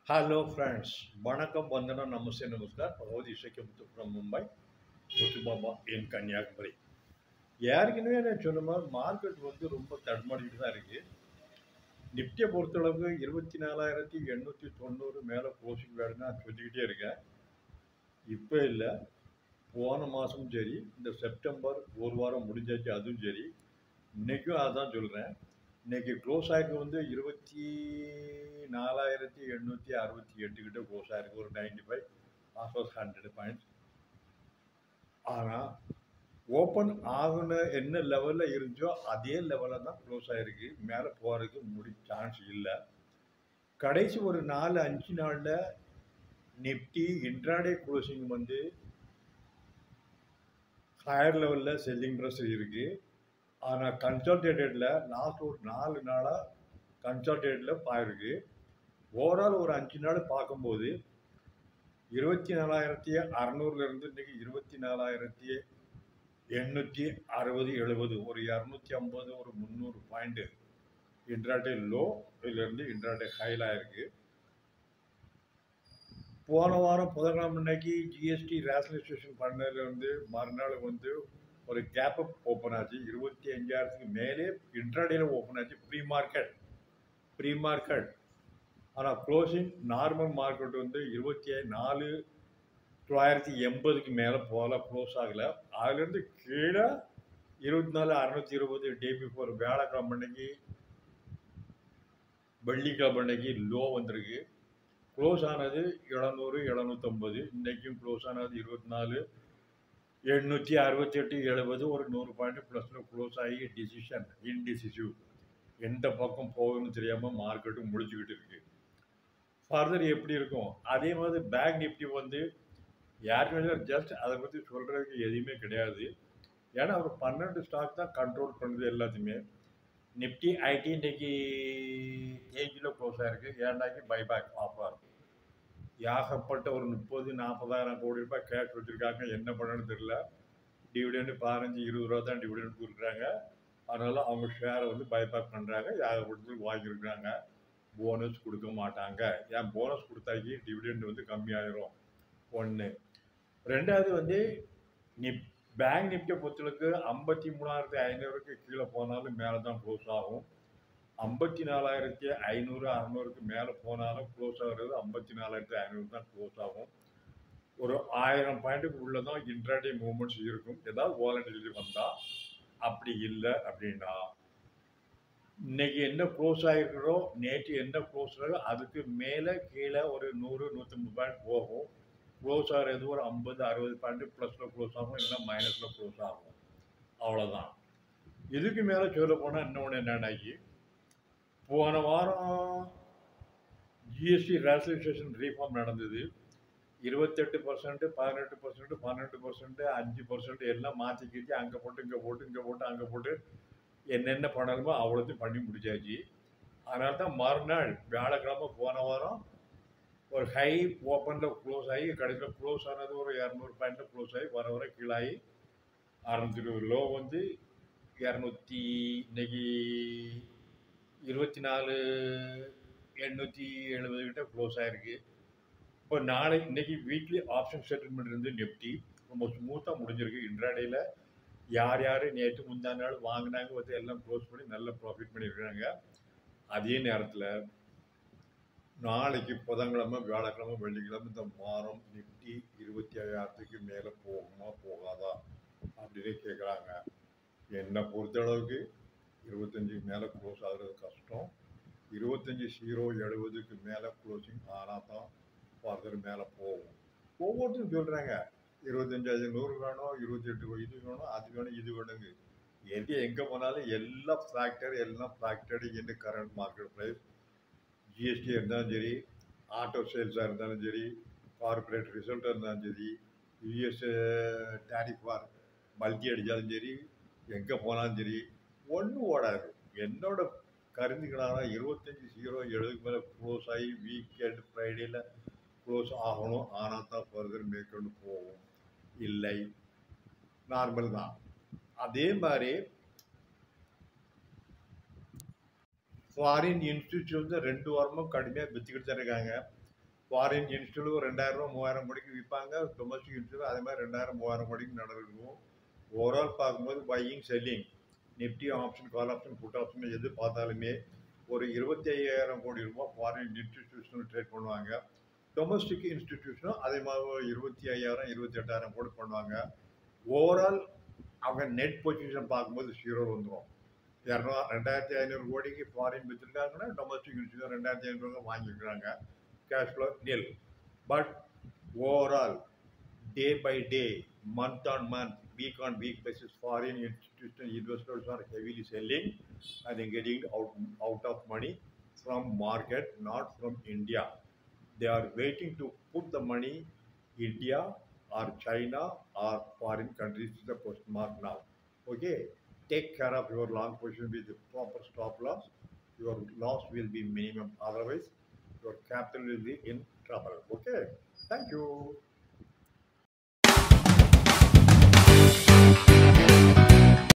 Hello friends, வணக்கம் வந்தனம் நமஸ்தே நமஸ்கார் பகவதி இசைக்கு from மும்பை முத்துபாபா in கன்னியாகுமரி. ஏற்கனவே நான் சொன்ன மாதிரி மார்க்கெட் ரொம்ப தடுமாறிட்டு தான் இருக்கு. நிஃப்டியை பொறுத்தளவுக்கு 24,890 மேலே க்ளோசிங் வேணும்னு நான் சொல்லிக்கிட்டே இருக்கேன். இப்போ இல்லை, போன மாதமும் சரி, இந்த செப்டம்பர் ஒரு வாரம் முடிஞ்சாச்சு, அதுவும் சரி, இன்னைக்கும் அதான் சொல்கிறேன். இன்னைக்கு க்ளோஸ் ஆகிருக்கு 24,868 கிட்ட க்ளோஸ் ஆகிருக்கு, ஒரு 95 ஆல்மோஸ்ட் 100 பாயிண்ட்ஸ். ஆனால் ஓப்பன் ஆகுன என்ன லெவலில் இருந்துச்சோ அதே லெவலில் தான் க்ளோஸ் ஆகிருக்கு. மேலே போகிறதுக்கு சான்ஸ் இல்லை. கடைசி ஒரு 4-5 நாளில் நிஃப்டி இன்ட்ராடே க்ளோசிங் ஹையர் லெவலில் செல்லிங் ப்ரெஷர் இருக்குது. ஆனால் கன்சால்டேட்டடில் லாஸ்ட் ஒரு 4 நாளாக கன்சால்டேட்டில் பாயிருக்கு. ஓவரால் ஒரு 5 நாள் பார்க்கும்போது 24,600 இன்றைக்கி 24,860-70, ஒரு 250 ஒரு 300 பாயிண்ட்டு இன்ட்ராடே லோ, இதிலேருந்து இன்ட்ராடே ஹையில் ஆயிருக்கு. போன வாரம் புதன்கிழமை அன்னைக்கு ஜிஎஸ்டி ரேஷனலைசேஷன் பண்ணதுலேருந்து மறுநாள் ஒரு கேப் அப் ஓப்பன் ஆச்சு. 25,000க்கு மேலே இன்ட்ராடேல ஓப்பன் ஆச்சு. Pre market. ஆனால் க்ளோசிங் நார்மல் மார்க்கெட் 24,980க்கு மேலே போகல, க்ளோஸ் ஆகலை. அதுலேருந்து கீழே 24,620 டே பிஃபோர் வியாழக்கிழமை அன்னைக்கு, வெள்ளிக்கிழமை அன்னைக்கு லோ வந்திருக்கு. க்ளோஸ் ஆனது 700-750. இன்றைக்கும் க்ளோஸ் ஆனது 24,868-70, ஒரு 100 பாயிண்ட் ப்ளஸில் க்ளோஸ் ஆகி இன்டிசிசிவ். எந்த பக்கம் போகுதுன்னு தெரியாமல் மார்க்கெட்டும் முடிச்சுக்கிட்டு இருக்கு. ஃபர்தர் எப்படி இருக்கும்? அதே மாதிரி பேங்க் நிஃப்டி யாருமே ஜஸ்ட் அதை பற்றி சொல்கிறதுக்கு எதுவுமே கிடையாது. ஏன்னா ஒரு 12 ஸ்டாக் தான் கண்ட்ரோல் பண்ணுது எல்லாத்தையுமே. நிஃப்டி ஐடி இன்றைக்கி ஏஜில் க்ளோஸ் ஆகிருக்கு. ஏன்னாக்கி பைபேக் ஆஃபர். ஏகப்பட்ட ஒரு 30-40,000 கோடி ரூபாய் கேஷ் வச்சுருக்காங்க. என்ன பண்ணணும்னு தெரியல. டிவிடெண்டு 15-20 ரூபா தான் டிவிடெண்ட் கொடுக்குறாங்க. அதனால் அவங்க ஷேரை பைபேக் பண்ணுறாங்க. ஏகப்பட்டது வாங்கியிருக்கிறாங்க. போனஸ் கொடுக்க மாட்டாங்க. ஏன் போனஸ் கொடுத்தாக்கி டிவிடெண்ட் கம்மியாயிரும். ஒன்று. ரெண்டாவது பேங்க் நிஃப்டியை பொறுத்தளவுக்கு 53,500க்கு கீழே போனாலும் மேலே தான் க்ளோஸ் ஆகும். 54,500-600க்கு மேலே போனாலும் க்ளோஸ் ஆகிறது 54,500 தான் க்ளோஸ் ஆகும். ஒரு 1000 பாயிண்ட்டுக்கு உள்ளே தான் இன்ட்ராடே மூவ்மெண்ட்ஸ் இருக்கும். ஏதாவது வாலட்டிலிட்டி வந்தால். அப்படி இல்லை அப்படின்னா இன்னைக்கு என்ன க்ளோஸ் ஆகிருக்கிறோ, நேற்று என்ன க்ளோஸ் ஆகிறோ அதுக்கு மேலே கீழே ஒரு 100-150 பாயிண்ட் போகும். க்ளோஸ் ஆகிறது ஒரு 50-60 பாயிண்ட் ப்ளஸில் க்ளோஸ் ஆகும், இல்லைன்னா மைனஸில் க்ளோஸ் ஆகும். அவ்வளோதான். இதுக்கு மேலே சொல்ல போனால் இன்னொன்று என்னன்னாக்கி, போன வாரம் ஜிஎஸ்டி ரேஷனலைசேஷன் ரீஃபார்ம் நடந்தது. 28%, 18%, 12%, 5% எல்லாம் மாற்றிக்கிச்சு. அங்கே போட்டு இங்கே போட்டு, இங்கே போட்டு அங்கே போட்டு என்னென்ன பண்ணணுமோ அவ்வளோத்தையும் பண்ணி முடிச்சாச்சு. அதனால தான் மறுநாள் வியாழக்கிழமை போன வாரம் ஒரு ஹை ஓப்பனில் க்ளோஸ் ஆகி கடைசியில் க்ளோஸ் ஆனது ஒரு 200 பாயிண்டில் க்ளோஸ் ஆகி வர கீழாகி 620. லோ 200, இன்னைக்கு 24,870 கிட்ட க்ளோஸ் ஆகிருக்கு. இப்போ இன்னைக்கு வீக்லி ஆப்ஷன் செட்டில்மெண்ட் நிஃப்டி ரொம்ப ஸ்மூத்தாக முடிஞ்சிருக்கு. இன்ட்ராடேயில் யார் நேற்று முந்தா நாள் வாங்கினாங்க எல்லாம் க்ளோஸ் பண்ணி நல்ல ப்ராஃபிட் பண்ணியிருக்கிறாங்க. அதே நேரத்தில் நாளைக்கு புதன்கிழமை, வியாழக்கிழமை, வெள்ளிக்கிழமை இந்த வாரம் நிஃப்டி 25,000க்கு மேலே போகுமா போகாதா அப்படின்னு கேட்குறாங்க. என்னை பொறுத்தளவுக்கு 25 மேலே க்ளோஸ் ஆகிறது கஷ்டம். 25,070க்கு மேலே க்ளோசிங் ஆனால் தான் ஃபர்தர் மேலே போகும். ஒவ்வொருத்தரும் சொல்கிறாங்க 25,100 வேணும், 28 இது வேணும், அது வேணும், இது வேணுங்க. எங்கே போனாலும் எல்லாம் ஃப்ராக்டடு இந்த கரண்ட் மார்க்கெட் ப்ரைஸ். ஜிஎஸ்டி இருந்தாலும் சரி, ஆட்டோ சேல்ஸாக இருந்தாலும் சரி, கார்பரேட் ரிசல்ட்டாக இருந்தாலும் சரி, யூஎஸ் டேரிஃப் வார் பல்கி அடித்தாலும் சரி, எங்கே போனாலும் சரி ஒன்றும் ஓடாது. என்னோட கருந்துக்களான 25,070க்கு மேலே க்ளோஸ் ஆகி வீக்கெண்ட் ஃப்ரைடேயில் க்ளோஸ் ஆகணும். ஆனால் தான் ஃபர்தர் மேற்கொண்டு போகும். இல்லை, நார்மல் தான். அதே மாதிரி ஃபாரின் இன்ஸ்டியூட் வந்து 2 வாரமும் கடுமையாக விற்றுக்கிட்டு தான் இருக்காங்க. ஃபாரின் இன்ஸ்டியூட் ஒரு 2000 3000 கோடிக்கு விற்பாங்க. டொமஸ்டிக் இன்ஸ்டியூட் அதே மாதிரி 2000 3000 கோடிக்கு நடக்கும். ஓவரால் பார்க்கும்போது buying selling Nifty option call option put option எது பார்த்தாலுமே ஒரு 25,000 கோடி ரூபாய் ஃபாரின் இன்ஸ்டிடியூஷனல் ட்ரேட் பண்ணுவாங்க. டொமஸ்டிக் இன்ஸ்டிடியூஷனும் அதே மாதிரி 25,000 28,000 கோடி பண்ணுவாங்க. ஓவரால் அவங்க நெட் பொசிஷன் பார்க்கும்போது 0 வந்துடும். 2,500 கோடிக்கு ஃபாரின் விற்றுருக்காங்கன்னா டொமஸ்டிக் இன்ஸ்டியூஷன் 2,500 வாங்கிக்கிறாங்க. கேஷ் ஃப்ளோ நில். But overall day by day, month on month, week on week basis, foreign institutional investors are heavily selling and they're getting out of money from market, not from India. They are waiting to put the money India or China or foreign countries is the question mark now. Okay, take care of your long position with the proper stop loss. Your loss will be minimum. Otherwise, your capital will be in trouble. Okay, thank you.